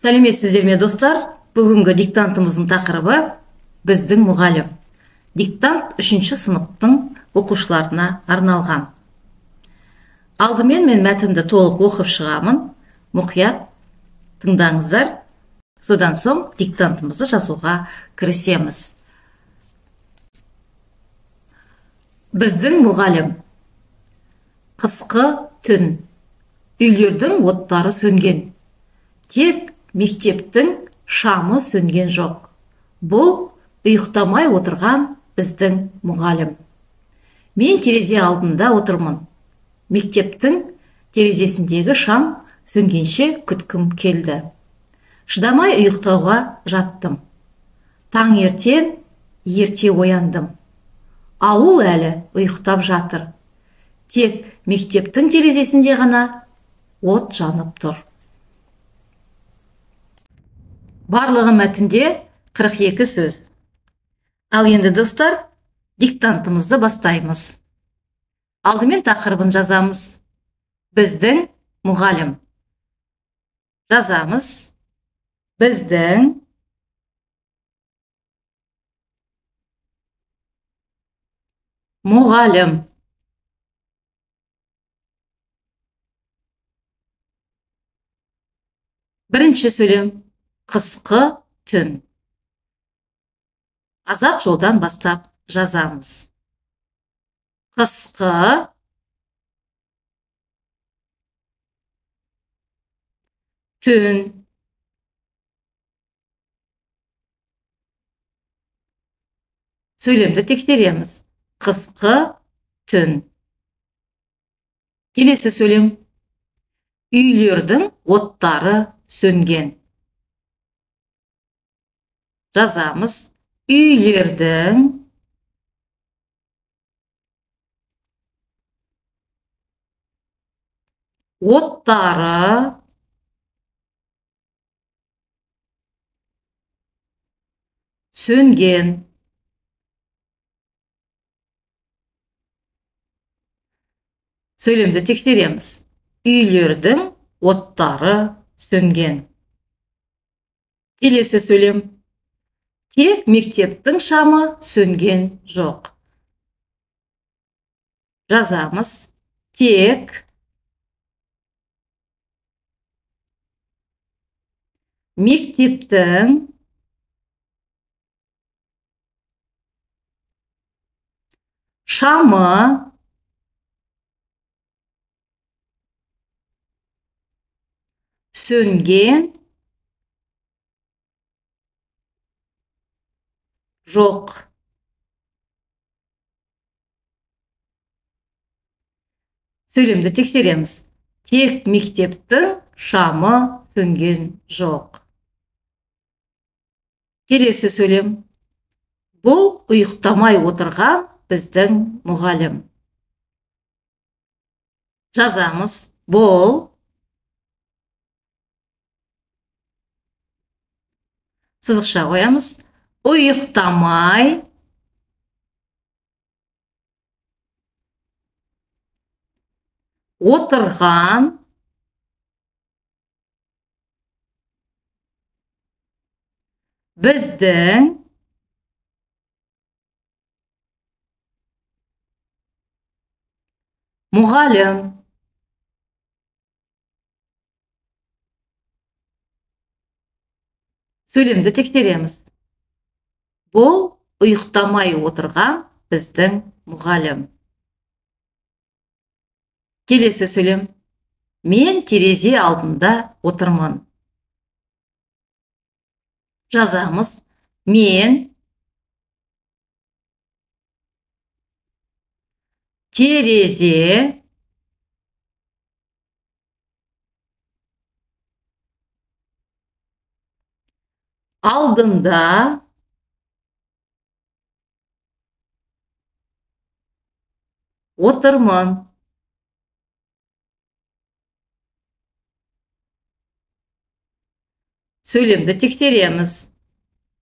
Сәлеметсіздер ме, достар? Бүгінгі диктантымыздың тақырыбы біздің мұғалім. Диктант 3-ші сыныптың оқушыларына арналған. Алдымен мен мәтінді толық оқып шығамын. Мұқият тыңдаңыздар. Содан соң диктантымызды жазуға кірісеміз. Біздің мұғалім. Қысқы түн. Үйлердің оттары сөнген. Тек мектептің шамы сөнген жоқ. Бұл ұйықтамай отырған біздің мұғалім. Мен терезе алдында отырмын. Мектептің терезесіндегі шам сөнгенше күткім келді. Шыдамай ұйықтауға жаттым. Таң ерте ояндым. Ауыл әлі ұйықтап жатыр. Тек мектептің терезесінде ғана от жанып тұр. Барлығы мәтінде 42 сөз. Ал енді, достар, диктантымызды бастаймыз. Алдымен тақырыбын жазамыз. Біздің мұғалім. Жазамыз. Біздің мұғалім. Бірінші сөйлем. Қысқы түн. Азат жолдан бастап жазамыз. Қысқы түн. Сөйлемді тексереміз. Қысқы түн. Келесі сөйлем. Үйлердің оттары сөнген. Жазамыз. Үйлердің оттары сөнген. Сөйлемді тексереміз. Үйлердің оттары сөнген. Келесі сөйлем. Тек мектептің шамы сөнген жоқ. Жазамыз. Тек мектептің шамы сөнген жоқ. Сөйлемді тексереміз. Тек мектептің шамы сөнген жоқ. Келесі сөйлем. Бұл ұйықтамай отырған біздің мұғалім. Жазамыз. Бұл сызықша қоямыз. Ұйықтамай отырған біздің мұғалім. Сөйлемді тексереміз. Бұл ұйықтамай отырған біздің мұғалім. Келесі сөйлем. Мен терезе алдында отырмын. Жазамыз. Мен терезе алдында отырмын. Сөйлемді тексереміз.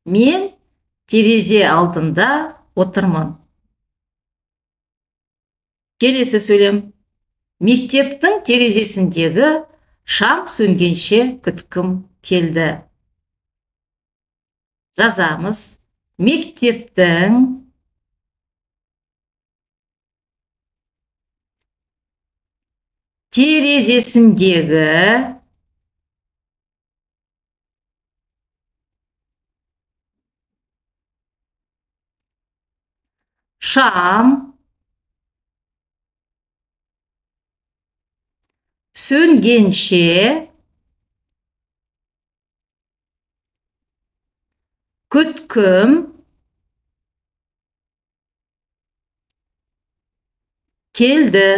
Мен терезе алдында отырмын. Келесі сөйлем. Мектептің терезесіндегі Шам сөнгенше күткім келді. Жазамыз. Мектептің терезесіндегі шам сөнгенше күткім келді.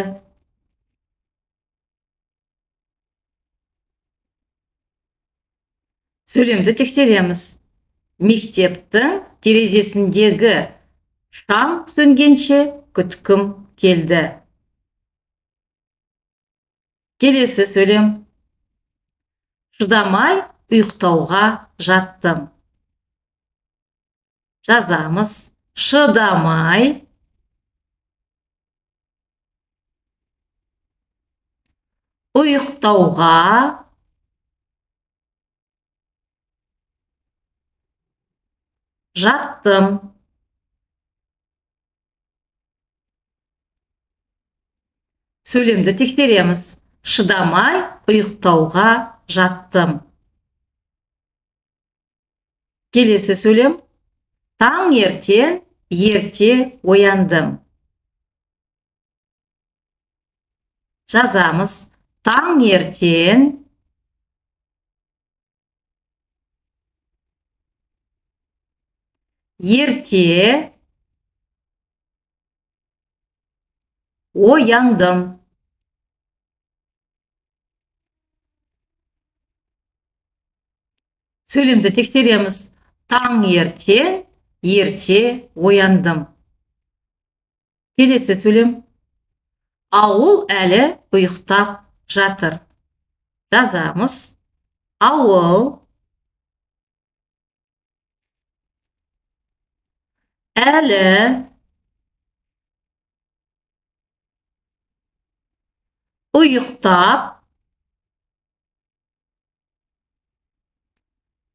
Сөйлемді тексереміз. Мектептің терезесіндегі шам сөнгенше күткім келді. Келесі сөйлем. Шыдамай ұйықтауға жаттым. Жазамыз. Шыдамай ұйықтауға жаттым. Сөйлемді тексереміз. Шыдамай ұйықтауға жаттым. Келесі сөйлем. Таңертең ерте ояндым. Жазамыз. Таңертең ерте ояндым. Сөйлемді тексереміз. Таңертең ерте ояндым. Келесі сөйлем. Ауыл әлі ұйықтап жатыр. Жазамыз. Ауыл әлі ұйықтап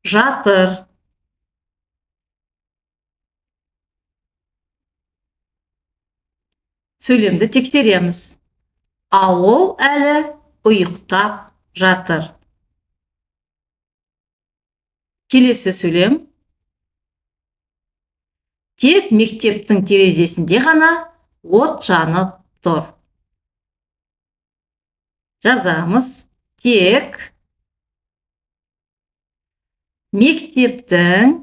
жатыр. Сөйлемді тексереміз. Ауыл әлі ұйықтап жатыр. Келесі сөйлем. Тек мектептің терезесінде ғана от жанып тұр. Жазамыз. Тек мектептің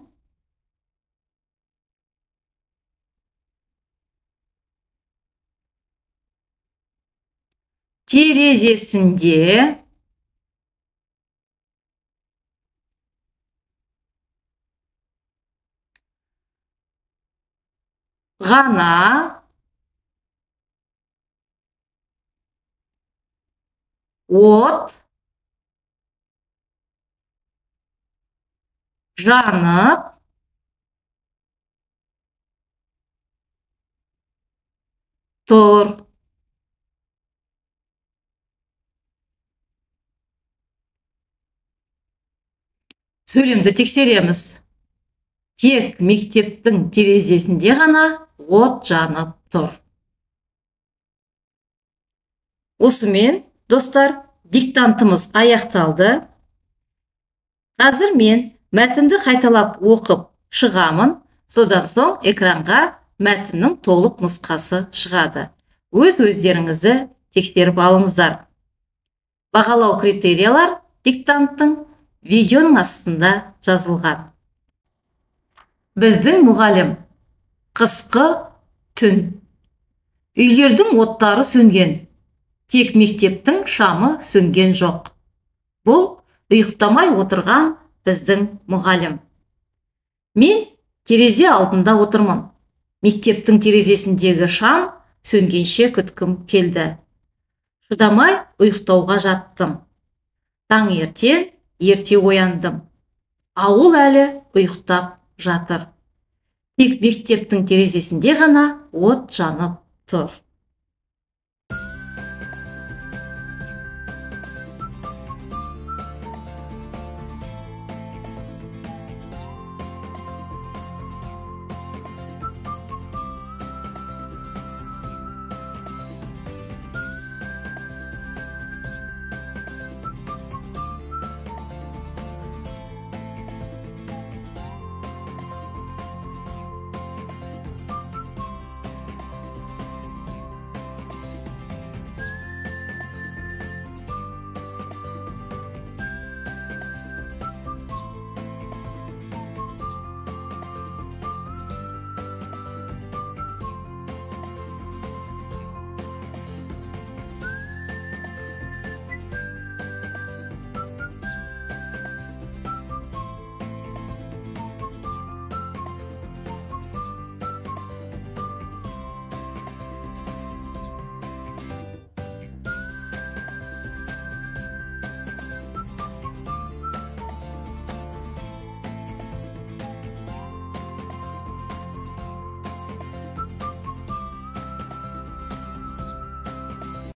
терезесінде ғана от жанып тұр. Сөйлемді тексереміз. Тек мектептің терезесінде ғана от жанып тұр. Осымен, достар, диктантымыз аяқталды. Қазір мен мәтінді қайталап оқып шығамын, содан соң экранға мәтіннің толық нұсқасы шығады. Өз-өздеріңізді тексеріп алыңыздар. Бағалау критериялар диктанттың видеоның астында жазылған. Біздің мұғалім. Қысқы түн. Үйлердің оттары сөнген. Тек мектептің шамы сөнген жоқ. Бұл ұйықтамай отырған біздің мұғалім. Мен терезе алдында отырмын. Мектептің терезесіндегі шам сөнгенше күткім келді. Шыдамай ұйықтауға жаттым. Таңертең ерте ояндым. Ауыл әлі ұйықтап жатыр. Тек мектептің терезесінде ғана от жанып тұр.